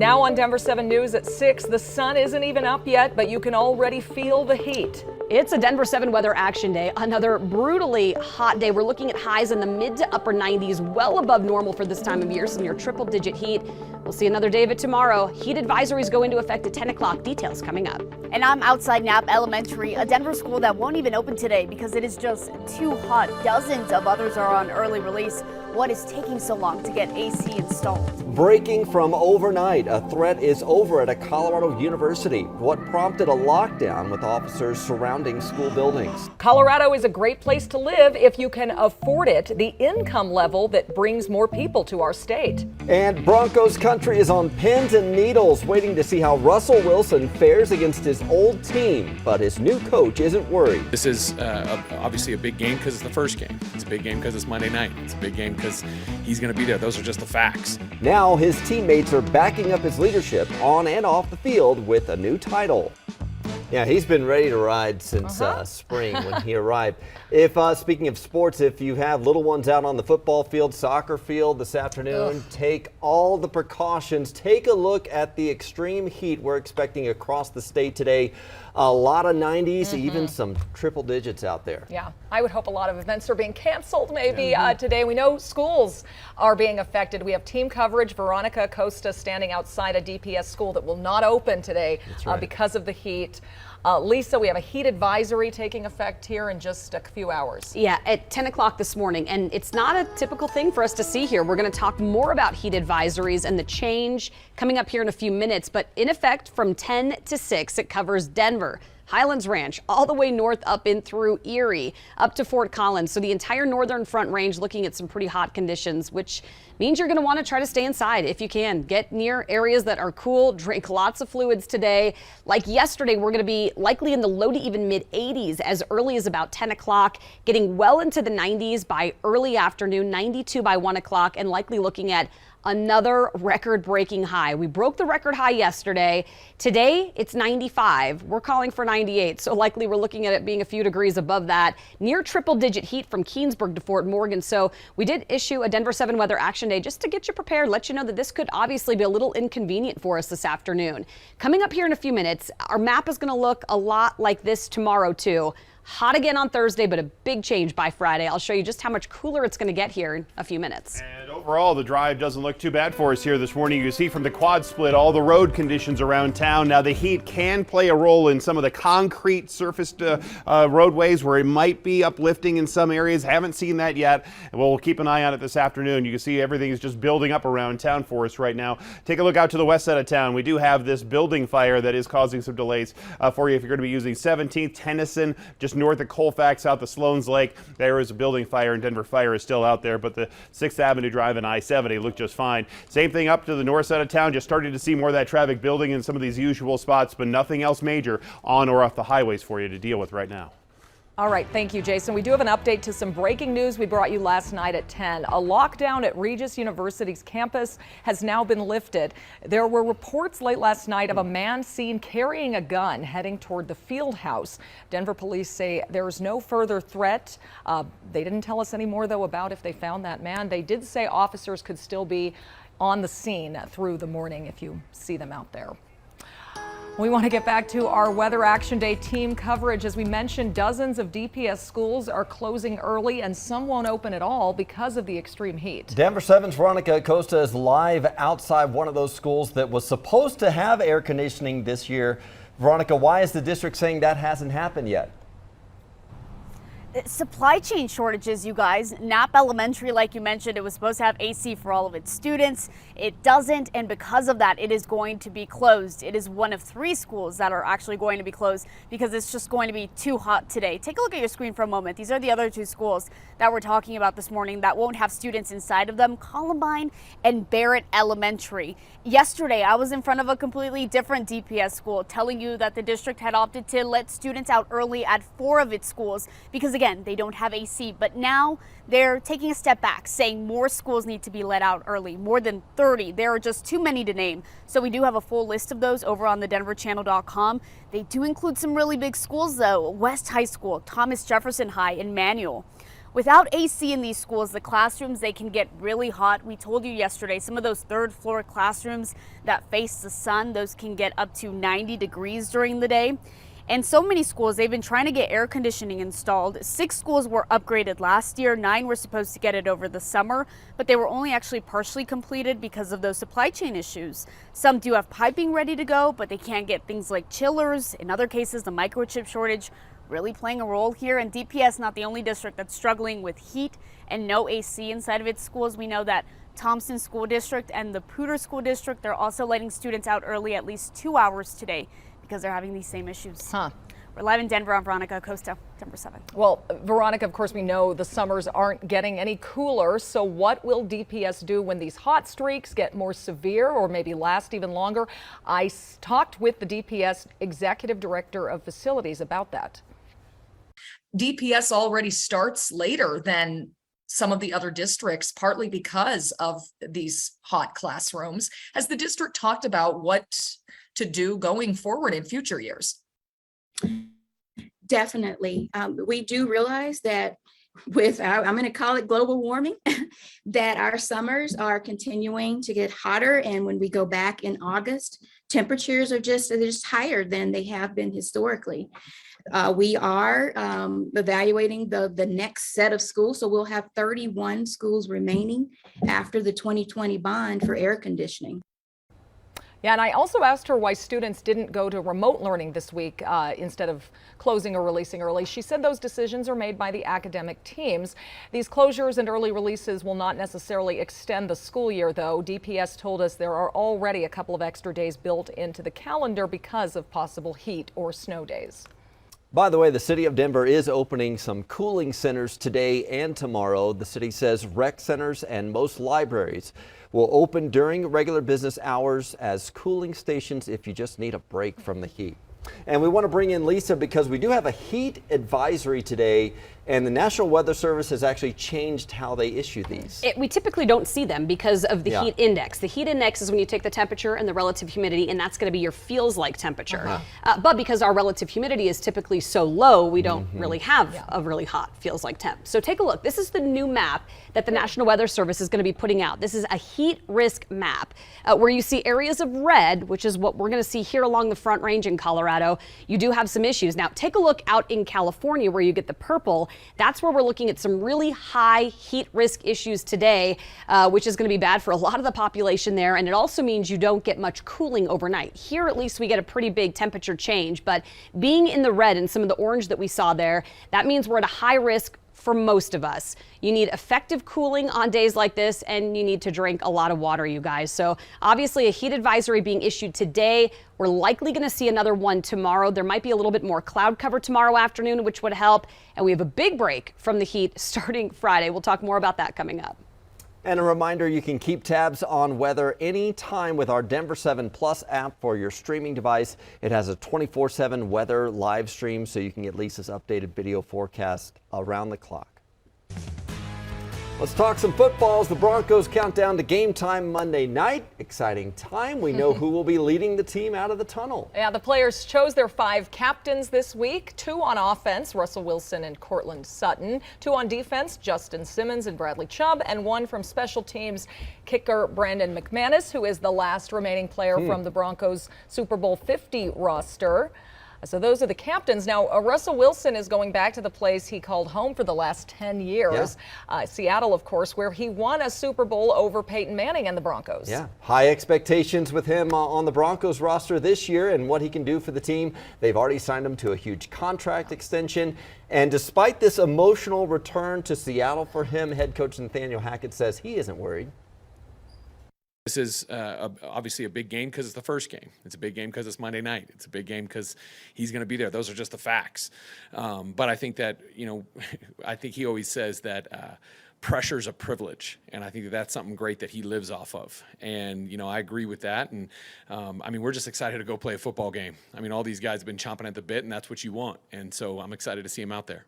Now on Denver 7 News at 6, the sun isn't even up yet, but you can already feel the heat. It's a Denver 7 weather action day, another brutally hot day. We're looking at highs in the mid to upper 90s, well above normal for this time of year, some near triple digit heat. We'll see another day of it tomorrow. Heat advisories go into effect at 10 o'clock. Details coming up. And I'm outside Knapp Elementary, a Denver school that won't even open today because it is just too hot. Dozens of others are on early release. What is taking so long to get AC installed? Breaking from overnight, a threat is over at a Colorado university. What prompted a lockdown with officers surrounding school buildings? Colorado is a great place to live if you can afford it, the income level that brings more people to our state. And Broncos country is on pins and needles, waiting to see how Russell Wilson fares against his old team. But his new coach isn't worried. This is obviously a big game because it's the first game. It's a big game because it's Monday night. It's a big game because he's going to be there. Those are just the facts. Now his teammates are backing up his leadership on and off the field with a new title. Yeah, he's been ready to ride since spring when he arrived. If speaking of sports, if you have little ones out on the football field, soccer field this afternoon, take all the precautions. Take a look at the extreme heat we're expecting across the state today. A lot of 90s, even some triple digits out there. Yeah, I would hope a lot of events are being canceled maybe today. We know schools are being affected. We have team coverage. Veronica Costa standing outside a DPS school that will not open today because of the heat. Lisa, we have a heat advisory taking effect here in just a few hours. Yeah, at 10 o'clock this morning, and it's not a typical thing for us to see here. We're going to talk more about heat advisories and the change coming up here in a few minutes, but in effect from 10 to 6, it covers Denver, Highlands Ranch, all the way north up in through Erie, up to Fort Collins. So the entire northern Front Range looking at some pretty hot conditions, which means you're going to want to try to stay inside if you can. Get near areas that are cool, drink lots of fluids today. Like yesterday, we're going to be likely in the low to even mid 80s as early as about 10 o'clock, getting well into the 90s by early afternoon, 92 by 1 o'clock, and likely looking at another record-breaking high. We broke the record high yesterday. Today, it's 95. We're calling for 98, so likely we're looking at it being a few degrees above that. Near triple-digit heat from Keensburg to Fort Morgan. So we did issue a Denver 7 Weather Action Day just to get you prepared, let you know that this could obviously be a little inconvenient for us this afternoon. Coming up here in a few minutes, our map is going to look a lot like this tomorrow, too. Hot again on Thursday, but a big change by Friday. I'll show you just how much cooler it's going to get here in a few minutes. And overall, the drive doesn't look too bad for us here this morning. You see from the quad split all the road conditions around town. Now, the heat can play a role in some of the concrete surfaced roadways where it might be uplifting in some areas. Haven't seen that yet. We'll keep an eye on it this afternoon. You can see everything is just building up around town for us right now. Take a look out to the west side of town. We do have this building fire that is causing some delays for you if you're going to be using 17th, Tennyson, just north of Colfax, south of Sloan's Lake. There is a building fire, and Denver Fire is still out there, but the 6th Avenue Drive and I-70 look just fine. Same thing up to the north side of town, just starting to see more of that traffic building in some of these usual spots, but nothing else major on or off the highways for you to deal with right now. All right, thank you, Jason. We do have an update to some breaking news we brought you last night at 10. A lockdown at Regis University's campus has now been lifted. There were reports late last night of a man seen carrying a gun heading toward the field house. Denver police say there is no further threat. They didn't tell us any more, though, about if they found that man. They did say officers could still be on the scene through the morning if you see them out there. We want to get back to our Weather Action Day team coverage. As we mentioned, dozens of DPS schools are closing early and some won't open at all because of the extreme heat. Denver 7's Veronica Costa is live outside one of those schools that was supposed to have air conditioning this year. Veronica, why is the district saying that hasn't happened yet? Supply chain shortages, you guys. Knapp Elementary, like you mentioned, it was supposed to have AC for all of its students. It doesn't, and because of that, it is going to be closed. It is one of 3 schools that are actually going to be closed because it's just going to be too hot today. Take a look at your screen for a moment. These are the other 2 schools that we're talking about this morning that won't have students inside of them, Columbine and Barrett Elementary. Yesterday, I was in front of a completely different DPS school telling you that the district had opted to let students out early at 4 of its schools because, again, they don't have AC. But now they're taking a step back, saying more schools need to be let out early, more than 30. There are just too many to name. So we do have a full list of those over on the denverchannel.com. They do include some really big schools, though. West High School, Thomas Jefferson High, and Manual. Without AC in these schools, the classrooms, they can get really hot. We told you yesterday, some of those third floor classrooms that face the sun, those can get up to 90 degrees during the day. And so many schools, they've been trying to get air conditioning installed. 6 schools were upgraded last year. 9 were supposed to get it over the summer, but they were only actually partially completed because of those supply chain issues. Some do have piping ready to go, but they can't get things like chillers. In other cases, the microchip shortage really playing a role here. And DPS not the only district that's struggling with heat and no AC inside of its schools. We know that Thompson School District and the Poudre School District, they're also letting students out early at least 2 hours today because they're having these same issues. We're live in Denver on Veronica Acosta, Denver 7. Well, Veronica, of course, we know the summers aren't getting any cooler. So what will DPS do when these hot streaks get more severe or maybe last even longer? I talked with the DPS Executive Director of Facilities about that. DPS already starts later than some of the other districts, partly because of these hot classrooms. Has the district talked about what to do going forward in future years? Definitely. We do realize that with our, I'm going to call it global warming, that our summers are continuing to get hotter. And when we go back in August, temperatures are just higher than they have been historically. We are evaluating the next set of schools. So we'll have 31 schools remaining after the 2020 bond for air conditioning. Yeah, and I also asked her why students didn't go to remote learning this week instead of closing or releasing early. She said those decisions are made by the academic teams. These closures and early releases will not necessarily extend the school year, though. DPS told us there are already a couple of extra days built into the calendar because of possible heat or snow days. By the way, the city of Denver is opening some cooling centers today and tomorrow. The city says rec centers and most libraries will open during regular business hours as cooling stations if you just need a break from the heat. And we want to bring in Lisa because we do have a heat advisory today, and the National Weather Service has actually changed how they issue these. We typically don't see them because of the heat index. The heat index is when you take the temperature and the relative humidity, and that's going to be your feels like temperature. But because our relative humidity is typically so low, we don't really have a really hot feels like temp. So take a look. This is the new map that the National Weather Service is going to be putting out. This is a heat risk map where you see areas of red, which is what we're going to see here along the Front Range in Colorado. You do have some issues. Now take a look out in California where you get the purple. That's where we're looking at some really high heat risk issues today, which is going to be bad for a lot of the population there. And it also means you don't get much cooling overnight. Here, at least, we get a pretty big temperature change. But being in the red and some of the orange that we saw there, that means we're at a high risk for most of us. You need effective cooling on days like this, and you need to drink a lot of water, you guys. So obviously a heat advisory being issued today. We're likely going to see another one tomorrow. There might be a little bit more cloud cover tomorrow afternoon, which would help. And we have a big break from the heat starting Friday. We'll talk more about that coming up. And a reminder, you can keep tabs on weather anytime with our Denver 7 Plus app for your streaming device. It has a 24/7 weather live stream, so you can get Lisa's updated video forecast around the clock. Let's talk some footballs. The Broncos count down to game time Monday night. Exciting time. We know who will be leading the team out of the tunnel. Yeah, the players chose their 5 captains this week. 2 on offense, Russell Wilson and Courtland Sutton. 2 on defense, Justin Simmons and Bradley Chubb. And 1 from special teams, kicker Brandon McManus, who is the last remaining player from the Broncos Super Bowl 50 roster. So those are the captains. Now, Russell Wilson is going back to the place he called home for the last 10 years. Seattle, of course, where he won a Super Bowl over Peyton Manning and the Broncos. Yeah, high expectations with him on the Broncos roster this year and what he can do for the team. They've already signed him to a huge contract extension. And despite this emotional return to Seattle for him, head coach Nathaniel Hackett says he isn't worried. This is obviously a big game because it's the first game. It's a big game because it's Monday night. It's a big game because he's going to be there. Those are just the facts. But I think that, I think he always says that pressure is a privilege. And I think that that's something great that he lives off of. And, I agree with that. And, we're just excited to go play a football game. All these guys have been chomping at the bit, and that's what you want. And so I'm excited to see him out there.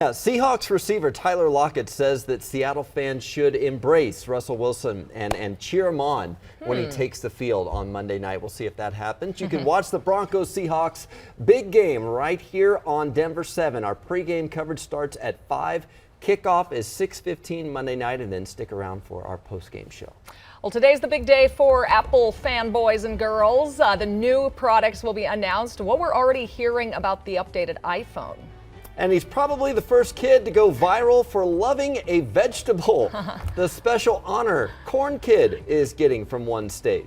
Yeah, Seahawks receiver Tyler Lockett says that Seattle fans should embrace Russell Wilson and cheer him on when he takes the field on Monday night. We'll see if that happens. You can watch the Broncos Seahawks big game right here on Denver 7. Our pregame coverage starts at 5. Kickoff is 6:15 Monday night, and then stick around for our post-game show. Well, today's the big day for Apple fanboys and girls. The new products will be announced. What we're already hearing about the updated iPhone. And he's probably the first kid to go viral for loving a vegetable. The special honor Corn Kid is getting from one state.